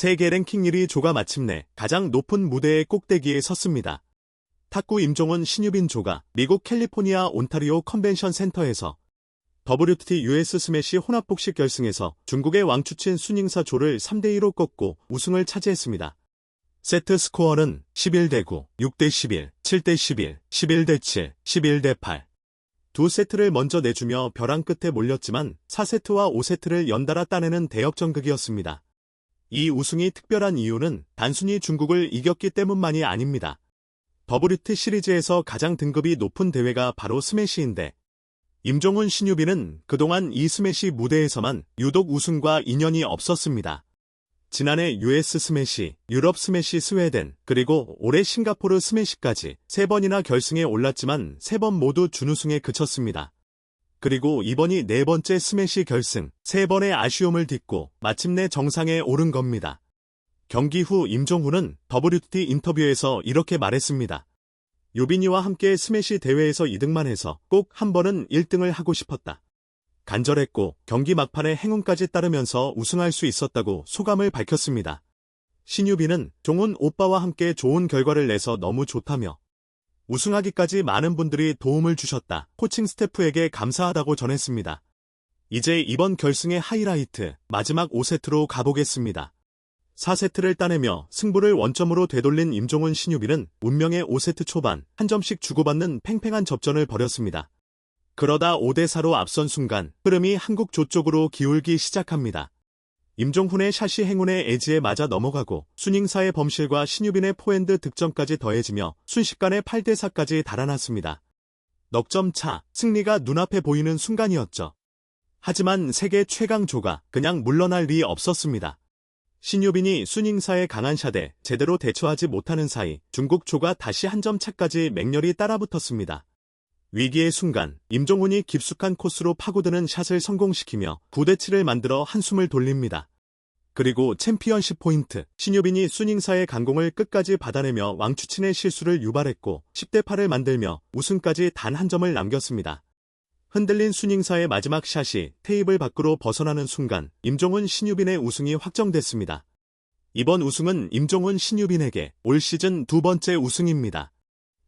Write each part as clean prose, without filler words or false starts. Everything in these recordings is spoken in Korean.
세계 랭킹 1위 조가 마침내 가장 높은 무대의 꼭대기에 섰습니다. 탁구 임종훈 신유빈 조가 미국 캘리포니아 온타리오 컨벤션 센터에서 WTA US 스매시 혼합복식 결승에서 중국의 왕추친 순잉사 조를 3대2로 꺾고 우승을 차지했습니다. 세트 스코어는 11대9, 6대11, 7대11, 11대7, 11대8. 두 세트를 먼저 내주며 벼랑 끝에 몰렸지만 4세트와 5세트를 연달아 따내는 대역전극이었습니다. 이 우승이 특별한 이유는 단순히 중국을 이겼기 때문만이 아닙니다. WTA 시리즈에서 가장 등급이 높은 대회가 바로 스매시인데 임종훈 신유빈은 그동안 이 스매시 무대에서만 유독 우승과 인연이 없었습니다. 지난해 US 스매시, 유럽 스매시 스웨덴, 그리고 올해 싱가포르 스매시까지 3번이나 결승에 올랐지만 3번 모두 준우승에 그쳤습니다. 그리고 이번이 4번째 스매시 결승, 3번의 아쉬움을 딛고 마침내 정상에 오른 겁니다. 경기 후 임종훈은 WTA 인터뷰에서 이렇게 말했습니다. 유빈이와 함께 스매시 대회에서 2등만 해서 꼭 한 번은 1등을 하고 싶었다. 간절했고 경기 막판에 행운까지 따르면서 우승할 수 있었다고 소감을 밝혔습니다. 신유빈은 종훈 오빠와 함께 좋은 결과를 내서 너무 좋다며 우승하기까지 많은 분들이 도움을 주셨다. 코칭 스태프에게 감사하다고 전했습니다. 이제 이번 결승의 하이라이트 마지막 5세트로 가보겠습니다. 4세트를 따내며 승부를 원점으로 되돌린 임종훈 신유빈은 운명의 5세트 초반 한 점씩 주고받는 팽팽한 접전을 벌였습니다. 그러다 5대4로 앞선 순간 흐름이 한국 조 쪽으로 기울기 시작합니다. 임종훈의 샷이 행운의 에지에 맞아 넘어가고 순잉사의 범실과 신유빈의 포핸드 득점까지 더해지며 순식간에 8대4까지 달아났습니다. 넉 점 차, 승리가 눈앞에 보이는 순간이었죠. 하지만 세계 최강 조가 그냥 물러날 리 없었습니다. 신유빈이 순잉사의 강한 샷에 제대로 대처하지 못하는 사이 중국 조가 다시 한 점 차까지 맹렬히 따라붙었습니다. 위기의 순간 임종훈이 깊숙한 코스로 파고드는 샷을 성공시키며 9대7을 만들어 한숨을 돌립니다. 그리고 챔피언십 포인트, 신유빈이 순잉사의 강공을 끝까지 받아내며 왕추친의 실수를 유발했고 10대8을 만들며 우승까지 단 한 점을 남겼습니다. 흔들린 순잉사의 마지막 샷이 테이블 밖으로 벗어나는 순간 임종훈 신유빈의 우승이 확정됐습니다. 이번 우승은 임종훈 신유빈에게 올 시즌 2번째 우승입니다.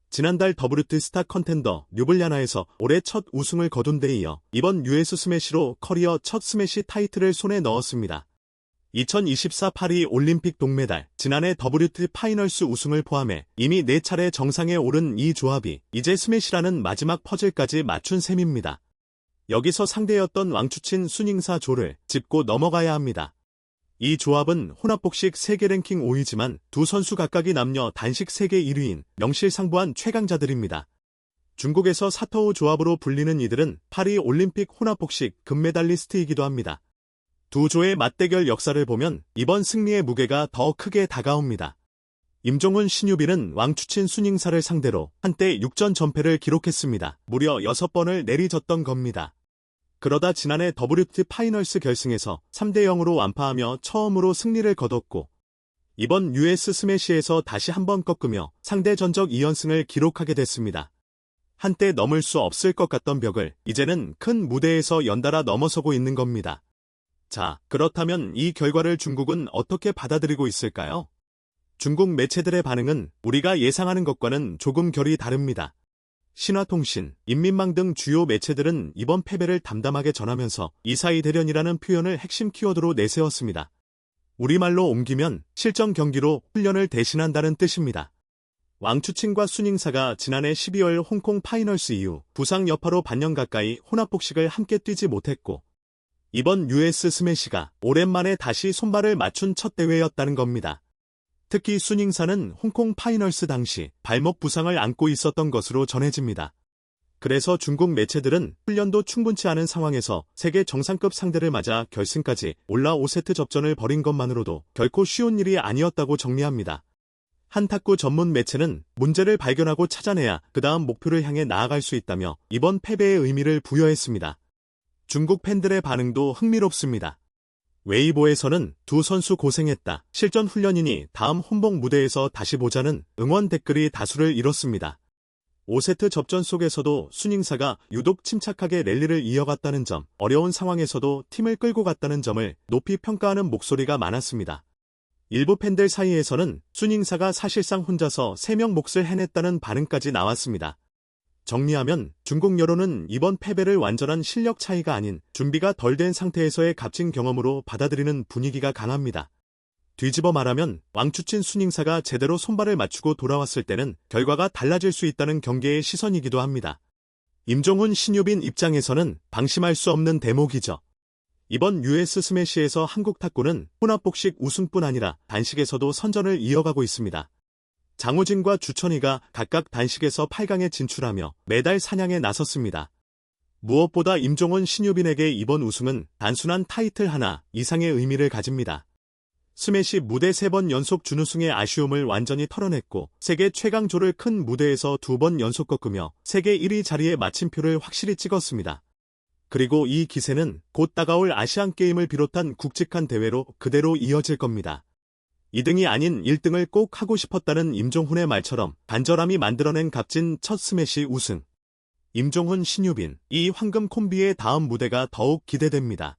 지난달 WTA 스타 컨텐더 류블리아나에서 올해 첫 우승을 거둔 데 이어 이번 US 스매시로 커리어 첫 스매시 타이틀을 손에 넣었습니다. 2024 파리 올림픽 동메달, 지난해 WTA 파이널스 우승을 포함해 이미 4차례 정상에 오른 이 조합이 이제 스매시라는 마지막 퍼즐까지 맞춘 셈입니다. 여기서 상대였던 왕추친 순잉사 조를 짚고 넘어가야 합니다. 이 조합은 혼합복식 세계 랭킹 5위지만 두 선수 각각이 남녀 단식 세계 1위인 명실상부한 최강자들입니다. 중국에서 사터우 조합으로 불리는 이들은 파리 올림픽 혼합복식 금메달리스트이기도 합니다. 두 조의 맞대결 역사를 보면 이번 승리의 무게가 더 크게 다가옵니다. 임종훈 신유빈은 왕추친 순잉사를 상대로 한때 6전 전패를 기록했습니다. 무려 6번을 내리졌던 겁니다. 그러다 지난해 WTA 파이널스 결승에서 3대0으로 완파하며 처음으로 승리를 거뒀고 이번 US 스매시에서 다시 한번 꺾으며 상대 전적 2연승을 기록하게 됐습니다. 한때 넘을 수 없을 것 같던 벽을 이제는 큰 무대에서 연달아 넘어서고 있는 겁니다. 자, 그렇다면 이 결과를 중국은 어떻게 받아들이고 있을까요? 중국 매체들의 반응은 우리가 예상하는 것과는 조금 결이 다릅니다. 신화통신, 인민망 등 주요 매체들은 이번 패배를 담담하게 전하면서 이사이 대련이라는 표현을 핵심 키워드로 내세웠습니다. 우리말로 옮기면 실전 경기로 훈련을 대신한다는 뜻입니다. 왕추친과 순잉사가 지난해 12월 홍콩 파이널스 이후 부상 여파로 반년 가까이 혼합복식을 함께 뛰지 못했고 이번 US 스매시가 오랜만에 다시 손발을 맞춘 첫 대회였다는 겁니다. 특히 순잉사는 홍콩 파이널스 당시 발목 부상을 안고 있었던 것으로 전해집니다. 그래서 중국 매체들은 훈련도 충분치 않은 상황에서 세계 정상급 상대를 맞아 결승까지 올라 5세트 접전을 벌인 것만으로도 결코 쉬운 일이 아니었다고 정리합니다. 한 탁구 전문 매체는 문제를 발견하고 찾아내야 그 다음 목표를 향해 나아갈 수 있다며 이번 패배의 의미를 부여했습니다. 중국 팬들의 반응도 흥미롭습니다. 웨이보에서는 두 선수 고생했다. 실전 훈련이니 다음 혼복 무대에서 다시 보자는 응원 댓글이 다수를 이뤘습니다. 5세트 접전 속에서도 순잉사가 유독 침착하게 랠리를 이어갔다는 점, 어려운 상황에서도 팀을 끌고 갔다는 점을 높이 평가하는 목소리가 많았습니다. 일부 팬들 사이에서는 순잉사가 사실상 혼자서 3명 몫을 해냈다는 반응까지 나왔습니다. 정리하면 중국 여론은 이번 패배를 완전한 실력 차이가 아닌 준비가 덜 된 상태에서의 값진 경험으로 받아들이는 분위기가 강합니다. 뒤집어 말하면 왕추친 순잉사가 제대로 손발을 맞추고 돌아왔을 때는 결과가 달라질 수 있다는 경계의 시선이기도 합니다. 임종훈, 신유빈 입장에서는 방심할 수 없는 대목이죠. 이번 US 스매시에서 한국 탁구는 혼합복식 우승뿐 아니라 단식에서도 선전을 이어가고 있습니다. 장호진과 주천희가 각각 단식에서 8강에 진출하며 메달 사냥에 나섰습니다. 무엇보다 임종훈, 신유빈에게 이번 우승은 단순한 타이틀 하나 이상의 의미를 가집니다. 스매시 무대 3번 연속 준우승의 아쉬움을 완전히 털어냈고 세계 최강조를 큰 무대에서 2번 연속 꺾으며 세계 1위 자리에 마침표를 확실히 찍었습니다. 그리고 이 기세는 곧 다가올 아시안게임을 비롯한 굵직한 대회로 그대로 이어질 겁니다. 2등이 아닌 1등을 꼭 하고 싶었다는 임종훈의 말처럼 간절함이 만들어낸 값진 첫 스매시 우승. 임종훈, 신유빈, 이 황금 콤비의 다음 무대가 더욱 기대됩니다.